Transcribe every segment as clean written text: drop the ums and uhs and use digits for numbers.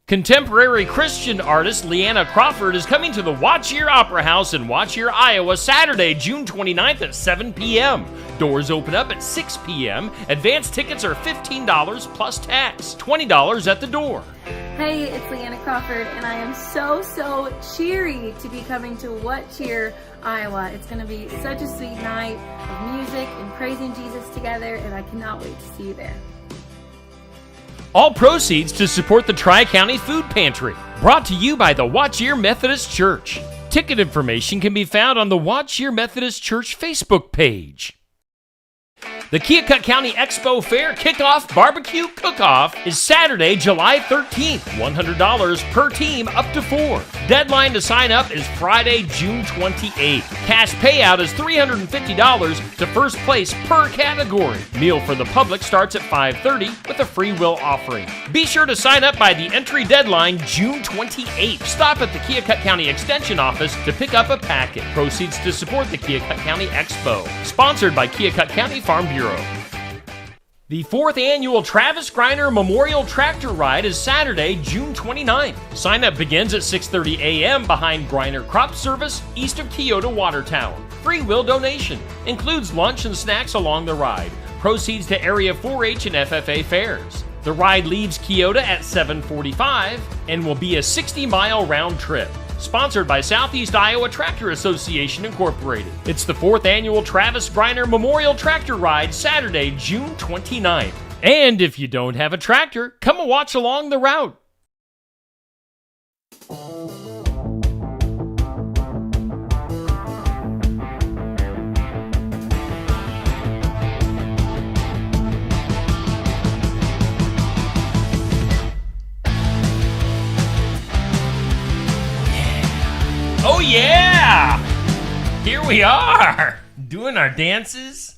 Contemporary Christian artist Leanna Crawford is coming to the Watch Year Opera House in Watch Year, Iowa, Saturday, June 29th at 7 p.m. Doors open up at 6 p.m. Advance tickets are $15 plus tax, $20 at the door. Hey, it's Leanna Crawford, and I am so cheery to be coming to Watch Year, Iowa. It's going to be such a sweet night of music and praising Jesus together, and I cannot wait to see you there. All proceeds to support the Tri-County Food Pantry, brought to you by the Watch Year Methodist Church. Ticket information can be found on the Watch Year Methodist Church Facebook page. The Keokuk County Expo Fair Kickoff Barbecue Cook-Off is Saturday, July 13th. $100 per team, up to 4. Deadline to sign up is Friday, June 28th. Cash payout is $350 to first place per category. Meal for the public starts at 5:30 with a free will offering. Be sure to sign up by the entry deadline, June 28th. Stop at the Keokuk County Extension Office to pick up a packet. Proceeds to support the Keokuk County Expo. Sponsored by Keokuk County Farm Bureau. The 4th annual Travis Greiner Memorial Tractor Ride is Saturday, June 29th. Sign-up begins at 6:30 a.m. behind Greiner Crop Service, east of Keota Water Tower. Free will donation. Includes lunch and snacks along the ride. Proceeds to Area 4-H and FFA fairs. The ride leaves Keota at 7:45 and will be a 60-mile round trip. Sponsored by Southeast Iowa Tractor Association, Incorporated. It's the 4th annual Travis Greiner Memorial Tractor Ride, Saturday, June 29th. And if you don't have a tractor, come and watch along the route. Oh yeah! Here we are, doing our dances,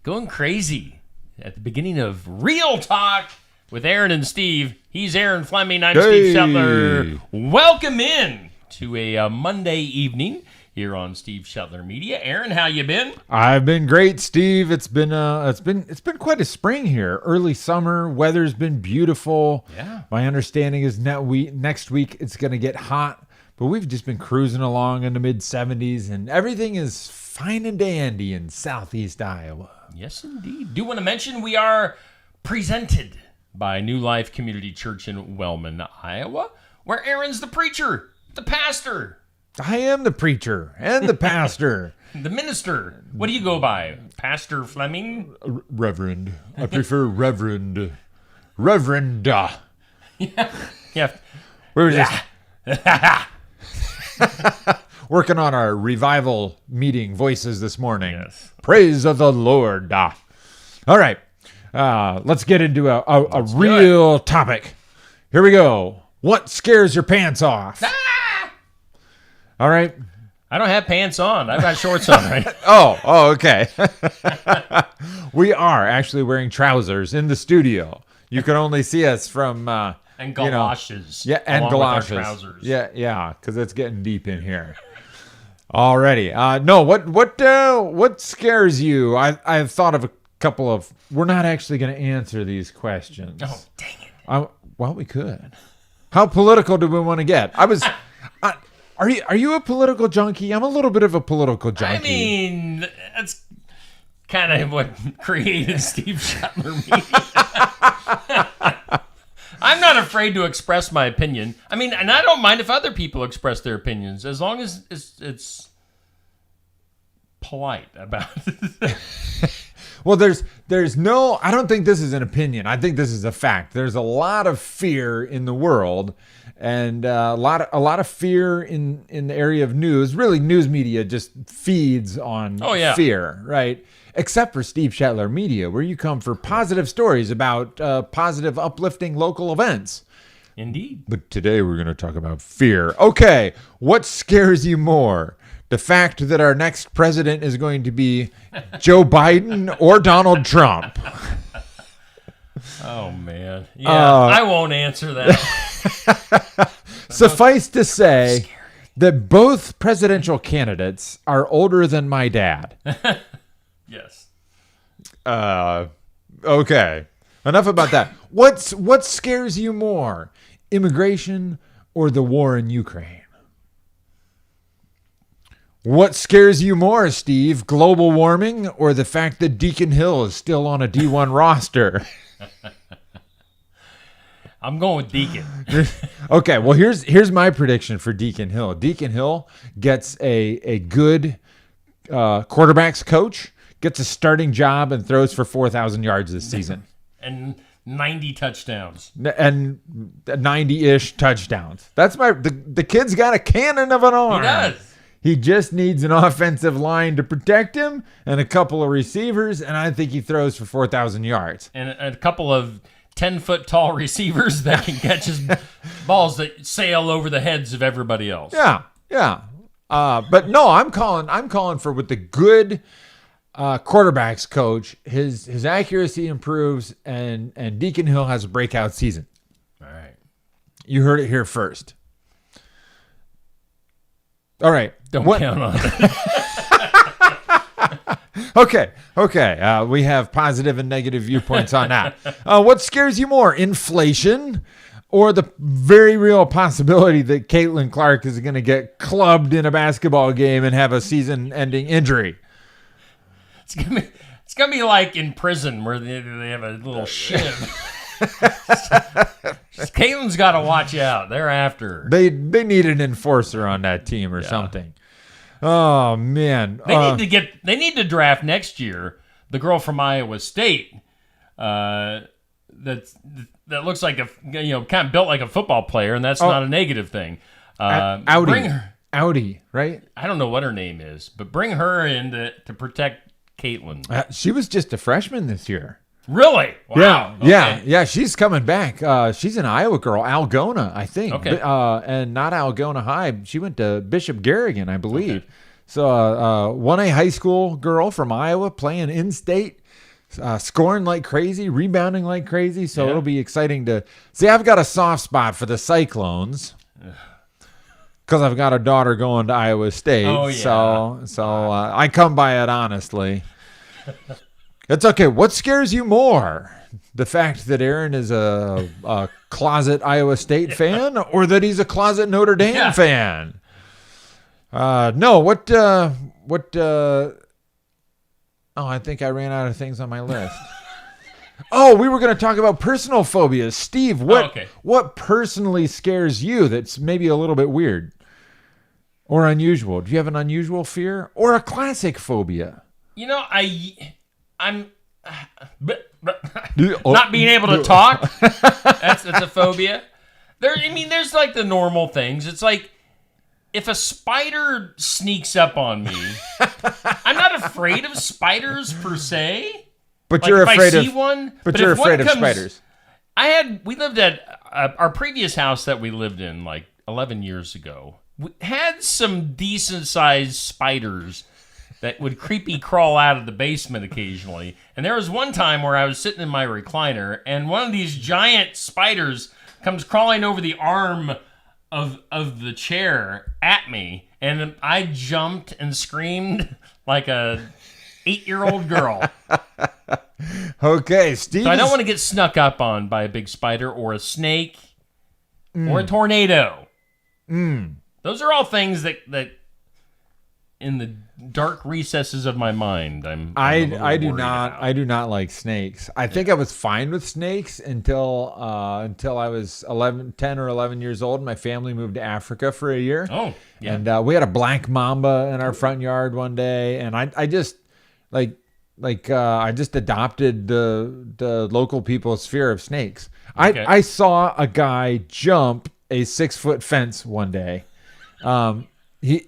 going crazy at the beginning of Real Talk with Aaron and Steve. He's Aaron Fleming, I'm Steve Shetler. Welcome in to a Monday evening here on Steve Shetler Media. Aaron, how you been? I've been great, Steve. It's been quite a spring here. Early summer, weather's been beautiful. Yeah. My understanding is next week it's going to get hot. But we've just been cruising along in the mid-70s, and everything is fine and dandy in Southeast Iowa. Yes, indeed. Do want to mention we are presented by New Life Community Church in Wellman, Iowa, where Aaron's the preacher, the pastor. I am the preacher and the pastor. The minister. What do you go by? Pastor Fleming? Reverend. I prefer Reverend. Reverend. Yeah. We were just... working on our revival meeting voices this morning. Yes. Praise of the Lord. All right. Let's get into a real topic. Here we go. What scares your pants off? All right. I don't have pants on. I've got shorts on, right? Oh, okay. We are actually wearing trousers in the studio. You can only see us from... and galoshes. Yeah, and along galoshes. With our trousers. Yeah, because it's getting deep in here. Alrighty. No, what scares you? I've thought of a couple of. We're not actually going to answer these questions. Oh, dang it. Well, we could. How political do we want to get? Are you a political junkie? I'm a little bit of a political junkie. I mean, that's kind of what created Steve Shetler Media. I'm not afraid to express my opinion. I mean, and I don't mind if other people express their opinions, as long as it's polite about it. Well, there's no, I don't think this is an opinion. I think this is a fact. There's a lot of fear in the world, and a lot of fear in the area of news. Really, news media just feeds on fear, right? Except for Steve Shetler Media, where you come for positive stories about positive, uplifting local events. Indeed. But today we're going to talk about fear. Okay, what scares you more? The fact that our next president is going to be Joe Biden or Donald Trump? Oh, man. Yeah, I won't answer that. Suffice to say that both presidential candidates are older than my dad. Yes. Okay. Enough about that. What scares you more? immigration, or the war in Ukraine? What scares you more, Steve? Global warming or the fact that Deacon Hill is still on a D1 roster? I'm going with Deacon. Okay, well, here's my prediction for Deacon Hill. Deacon Hill gets a good quarterbacks coach, gets a starting job, and throws for 4,000 yards this season. And 90 touchdowns. And 90-ish touchdowns. That's the kid's got a cannon of an arm. He does. He just needs an offensive line to protect him and a couple of receivers, and I think he throws for 4,000 yards. And a couple of 10-foot tall receivers that can catch his balls that sail over the heads of everybody else. Yeah. But no, I'm calling for with the good quarterbacks coach, his accuracy improves, and Deacon Hill has a breakout season. All right. You heard it here first. All right. Don't count on it. Okay. We have positive and negative viewpoints on that. What scares you more, inflation or the very real possibility that Caitlin Clark is going to get clubbed in a basketball game and have a season-ending injury? It's gonna be like in prison where they have a little shiv. Caitlin's got to watch out. They're after her. They need an enforcer on that team or something. Oh man, They need to draft next year the girl from Iowa State. That looks like kind of built like a football player, and that's not a negative thing. Bring her. Audi, right? I don't know what her name is, but bring her in to protect Caitlin. She was just a freshman this year. Really? Wow. Yeah. She's coming back. She's an Iowa girl, Algona, I think. Okay. And not Algona High. She went to Bishop Garrigan, I believe. Okay. So 1A high school girl from Iowa playing in-state, scoring like crazy, rebounding like crazy. So it'll be exciting to see. I've got a soft spot for the Cyclones because I've got a daughter going to Iowa State. Oh, yeah. So I come by it honestly. It's okay. What scares you more? The fact that Aaron is a closet Iowa State fan or that he's a closet Notre Dame fan? No, what I think I ran out of things on my list. Oh, we were going to talk about personal phobias. Steve, what personally scares you that's maybe a little bit weird or unusual? Do you have an unusual fear or a classic phobia? I'm not being able to talk. That's a phobia. There's like the normal things. It's like if a spider sneaks up on me, I'm not afraid of spiders per se. But you're afraid of one. But you're afraid of spiders. We lived at our previous house that we lived in like 11 years ago. We had some decent sized spiders that would creepy crawl out of the basement occasionally. And there was one time where I was sitting in my recliner and one of these giant spiders comes crawling over the arm of the chair at me. And I jumped and screamed like a 8-year-old girl. Okay, Steve. So I don't want to get snuck up on by a big spider or a snake or a tornado. Those are all things that in the dark recesses of my mind, I do not like snakes. I think I was fine with snakes until I was 10 or 11 years old. My family moved to Africa for a year. Oh, yeah. And we had a black mamba in our front yard one day, and I just I just adopted the local people's fear of snakes. Okay. I saw a guy jump a 6-foot fence one day. He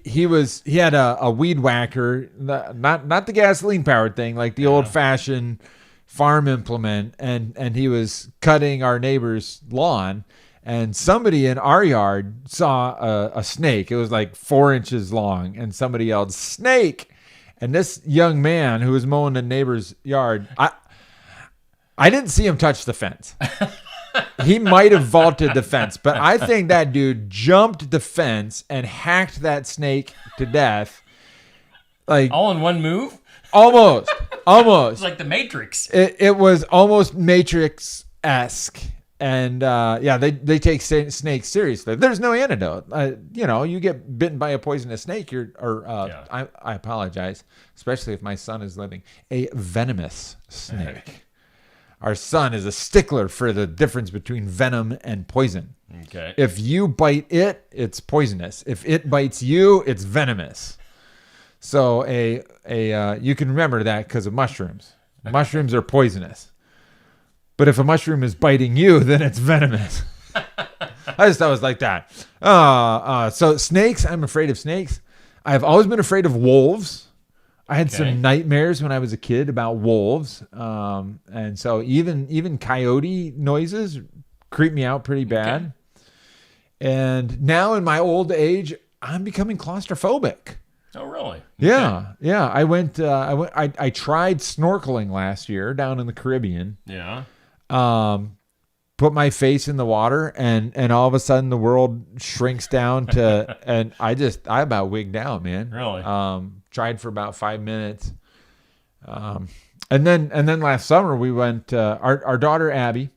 had a weed whacker, not the gasoline powered thing, like the old fashioned farm implement, and he was cutting our neighbor's lawn, and somebody in our yard saw a snake. It was like 4 inches long, and somebody yelled "snake," and this young man who was mowing the neighbor's yard, I didn't see him touch the fence. He might have vaulted the fence, but I think that dude jumped the fence and hacked that snake to death. Like all in one move? Almost. It's like the Matrix. It was almost Matrix-esque. And they take snakes seriously. There's no antidote. You get bitten by a poisonous snake, I apologize, especially if my son is living, a venomous snake. Our son is a stickler for the difference between venom and poison. Okay. If you bite it, it's poisonous. If it bites you, it's venomous. So you can remember that because of mushrooms. Mushrooms are poisonous. But if a mushroom is biting you, then it's venomous. I just thought it was like that. So snakes, I'm afraid of snakes. I've always been afraid of wolves. I had some nightmares when I was a kid about wolves. And so even coyote noises creep me out pretty bad. Okay. And now in my old age, I'm becoming claustrophobic. Oh, really? Yeah. Yeah. I tried snorkeling last year down in the Caribbean. Yeah. Put my face in the water and all of a sudden the world shrinks down to, and I about wigged out, man. Really? Tried for about 5 minutes. And then last summer we went, our daughter Abby,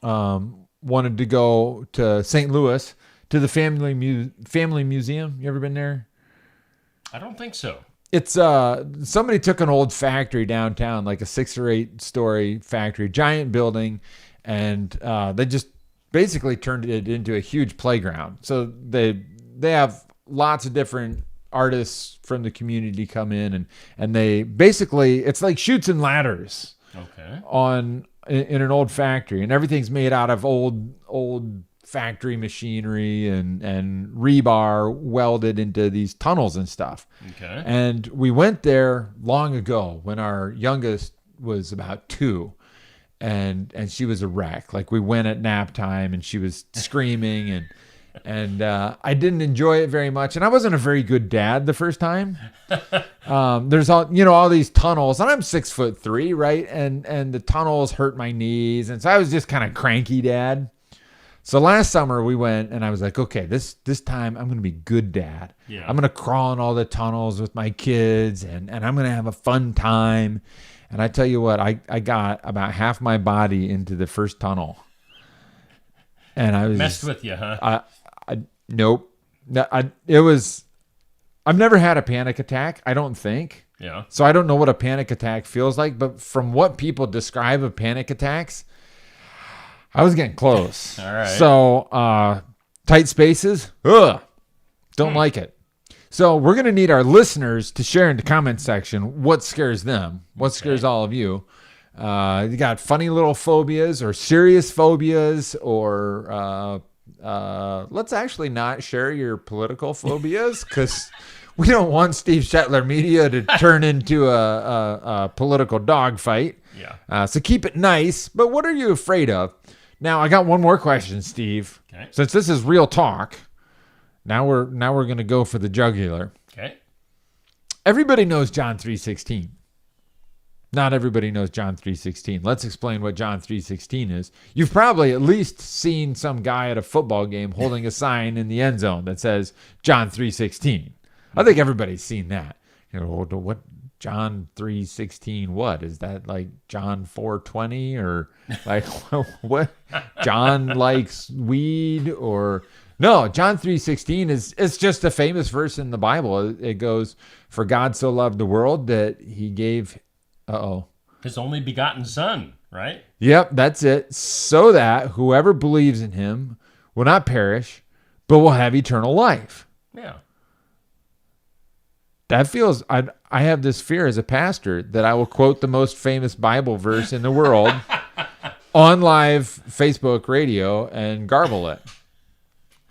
wanted to go to St. Louis to the family museum. You ever been there? I don't think so. It's somebody took an old factory downtown, like a 6 or 8 story factory, giant building, and they just basically turned it into a huge playground. So they have lots of different artists from the community come in, and they basically, it's like chutes and ladders. Okay. In an old factory, and everything's made out of old factory machinery and rebar welded into these tunnels and stuff. Okay. And we went there long ago when our youngest was about 2, and she was a wreck. Like, we went at nap time and she was screaming and I didn't enjoy it very much. And I wasn't a very good dad the first time. There's all these tunnels, and I'm 6'3", right? And the tunnels hurt my knees. And so I was just kind of cranky dad. So last summer we went, and I was like, okay, this time I'm going to be good dad. Yeah. I'm going to crawl in all the tunnels with my kids, and I'm going to have a fun time. And I tell you what, I got about half my body into the first tunnel. And I was messed with you, huh? Nope. I've never had a panic attack, I don't think. Yeah. So I don't know what a panic attack feels like, but from what people describe of panic attacks, I was getting close. All right. So, tight spaces, don't like it. So we're going to need our listeners to share in the comment section what scares them, what scares all of you. You got funny little phobias or serious phobias, or let's actually not share your political phobias, because we don't want Steve Shetler Media to turn into a political dogfight. Yeah. So keep it nice. But what are you afraid of? Now, I got one more question, Steve. Okay. Since this is real talk, now we're going to go for the jugular. Okay. Everybody knows John 3:16. Not everybody knows John 3:16. Let's explain what John 3:16 is. You've probably at least seen some guy at a football game holding a sign in the end zone that says John 3:16. I think everybody's seen that. What John 3:16? What is that, like John 4:20, or like what? John likes weed, or no? John 3:16 it's just a famous verse in the Bible. It goes, "For God so loved the world that He gave." His only begotten Son, right? Yep, that's it. So that whoever believes in Him will not perish, but will have eternal life. Yeah. That feels, I have this fear as a pastor that I will quote the most famous Bible verse in the world on live Facebook radio and garble it.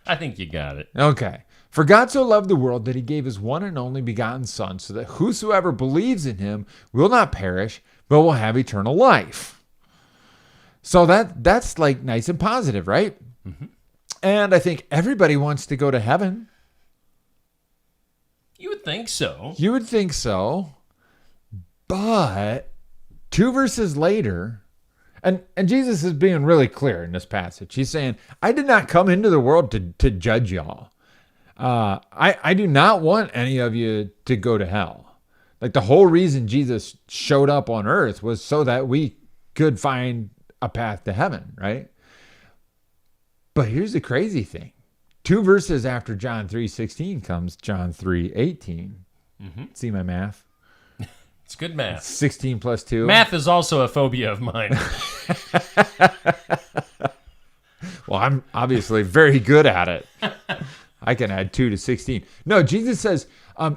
I think you got it. Okay. For God so loved the world that He gave His one and only begotten Son, so that whosoever believes in Him will not perish, but will have eternal life. So that's like nice and positive, right? Mm-hmm. And I think everybody wants to go to heaven. You would think so. You would think so. But 2 verses later, and Jesus is being really clear in this passage. He's saying, I did not come into the world to judge y'all. I do not want any of you to go to hell. Like, the whole reason Jesus showed up on earth was so that we could find a path to heaven, right? But here's the crazy thing. 2 verses after John 3:16 comes John 3:18. See my math? It's good math. 16 plus 2. Math is also a phobia of mine. Well, I'm obviously very good at it. I can add 2 to 16. No, Jesus says,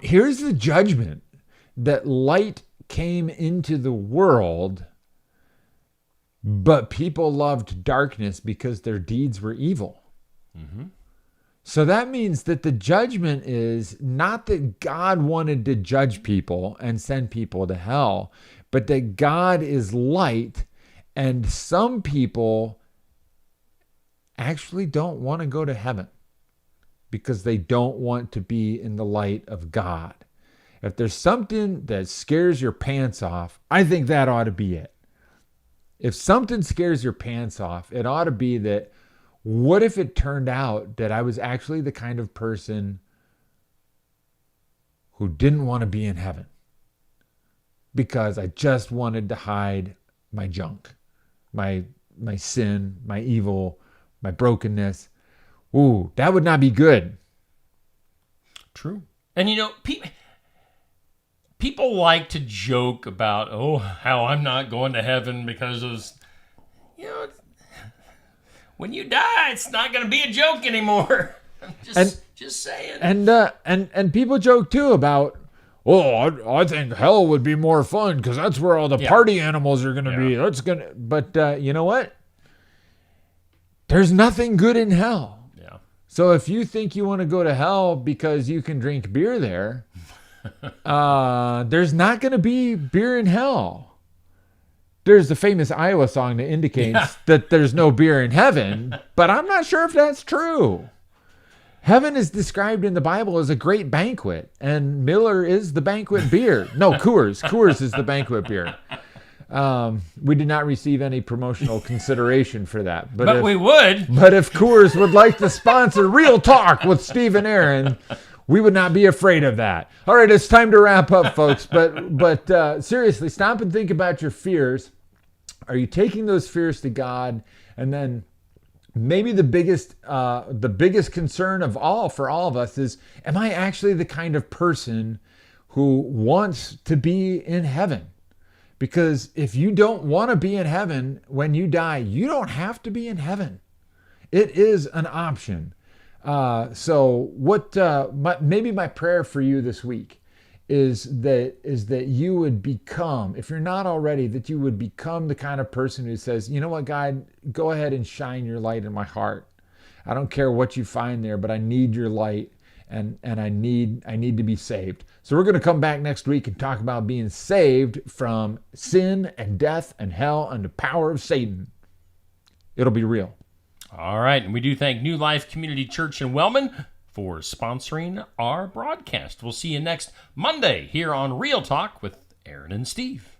here's the judgment, that light came into the world, but people loved darkness because their deeds were evil. So that means that the judgment is not that God wanted to judge people and send people to hell, but that God is light, and some people actually don't want to go to heaven because they don't want to be in the light of God. If there's something that scares your pants off, I think that ought to be it. If something scares your pants off, it ought to be that, what if it turned out that I was actually the kind of person who didn't want to be in heaven because I just wanted to hide my junk, my sin, my evil, my brokenness. Ooh, that would not be good. True. And people like to joke about, how I'm not going to heaven because of, when you die, it's not going to be a joke anymore. Just saying. And people joke too about, I think hell would be more fun because that's where all the party animals are going to be. But you know what? There's nothing good in hell. Yeah. So if you think you want to go to hell because you can drink beer there, there's not going to be beer in hell. There's the famous Iowa song that indicates that there's no beer in heaven, but I'm not sure if that's true. Heaven is described in the Bible as a great banquet, and Miller is the banquet beer. No, Coors. Coors is the banquet beer. We did not receive any promotional consideration for that. But we would. But if Coors would like to sponsor Real Talk with Steve and Aaron, we would not be afraid of that. All right, it's time to wrap up, folks. But seriously, stop and think about your fears. Are you taking those fears to God? And then maybe the biggest concern of all for all of us is, am I actually the kind of person who wants to be in heaven? Because if you don't want to be in heaven when you die, you don't have to be in heaven. It is an option. So maybe my prayer for you this week is that you would become, if you're not already, that you would become the kind of person who says, you know what, God, go ahead and shine your light in my heart. I don't care what you find there, but I need your light, and I need to be saved. So we're going to come back next week and talk about being saved from sin and death and hell and the power of Satan. It'll be real. All right, and we do thank New Life Community Church in Wellman for sponsoring our broadcast. We'll see you next Monday here on Real Talk with Aaron and Steve.